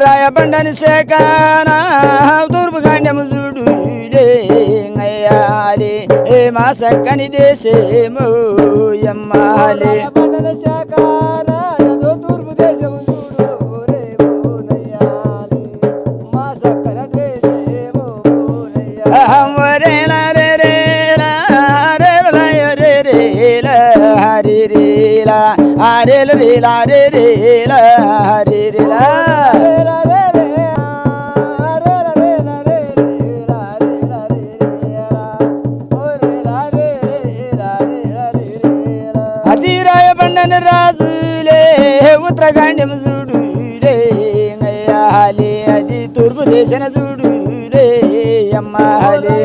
రాయబండని సేకాన తూర్పు కాండము చూడు అయ్యాలి మా సక్కని దేశమో యమ్మాలి తూర్పు దేశము హరి రీలా హరేల రీలా రే రీలా హరి రీలా అది రాయబండని రాజులే ఉత్తరాఖండం చూడులే అయ్యాలి అది తూర్పు దేశన చూడులే అమ్మాలి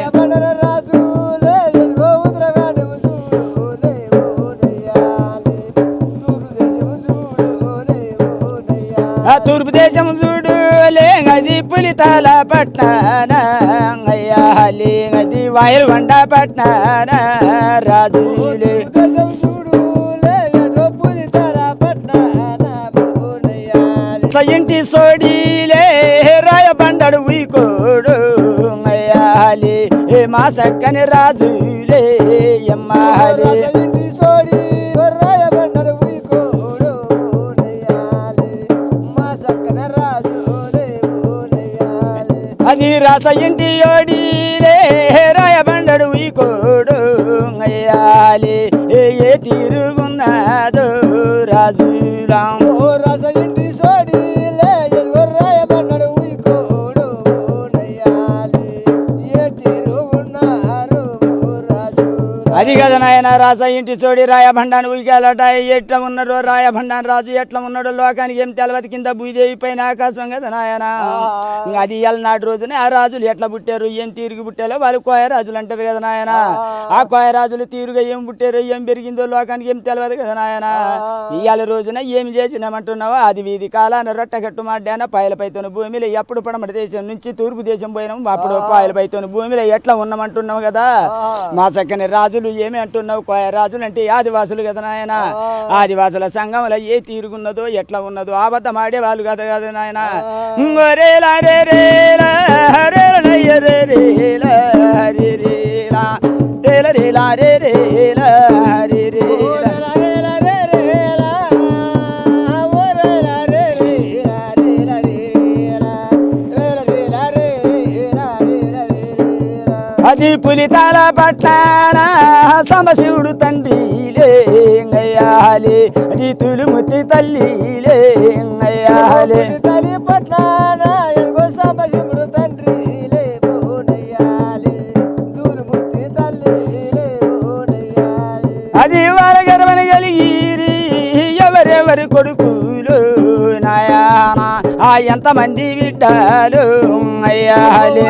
తూర్పు దేశం చూడు లేంగది పులితాల పట్నాన అయ్యాలి అది వాయువండ పట్నాన రాజులే ఇంటి సోడిలే రాయబండడు ఉయ్కోడు అయ్యాలి మా సక్కని రాజులే అమ్మాలి అది రాస ఇంటి ఓడిలే రాయబండడు ఉయ్కోడు అయ్యాలి ఏ తీరుగున్నదో రాజులాం రస ఇంటి సోడిలే రాయబండడు ఉయ్కోడు ఏ తీరుగున్నారు రాజు అది కదా నాయన రాస ఇంటి చోడి రాయబండాన్ని ఉయ్యాలట ఎట్లా ఉన్నారో రాయబండాన్ రాజు ఎట్లా ఉన్నాడో లోకానికి ఏం తెలవది కింద భూదేవి పైన ఆకాశం కదా నాయన అది ఎల్నాటి రోజునే ఆ రాజులు ఎట్లా పుట్టారు ఏం తీరుగు పుట్టారో వాళ్ళు కోయ రాజులు అంటారు కదా నాయన ఆ కోయ రాజులు తీరుగా ఏం పుట్టారో ఏం పెరిగిందో లోకానికి ఏం తెలియదు కదా నాయన ఇవాళ రోజున ఏం చేసినామంటున్నావో అది వీధి కాలాన రొట్టగట్టు మాడ్డాన పాయలపైతోని భూమిలో ఎప్పుడు పడమటి దేశం నుంచి తూర్పు దేశం పోయినాము అప్పుడు పాయలపైతోని భూమిలో ఎట్లా ఉన్నామంటున్నావు కదా మా చక్కని రాజులు ఏమి అంటున్నావు కోయ రాజులు అంటే ఆదివాసులు కదా నాయన ఆదివాసుల సంఘంలో ఏ తీరుగున్నదో ఎట్లా ఉన్నదో అబద్ధం ఆడే వాళ్ళు కదా కదా నాయన అది పులితాల పట్టాన సమశివుడు తండ్రిలే అయ్యాలి అది తులుముతి తల్లిలే అయ్యాలి తల్లి పట్టాన సమశివుడు తండ్రిలే బోనయ్యాలి తులుముతి తల్లిలే బోనయ్యాలి అది వాళ్ళ గర్వని కలిగిరి ఎవరెవరి కొడుకులు నాయాన ఎంతమంది బిడ్డలు అయ్యాలి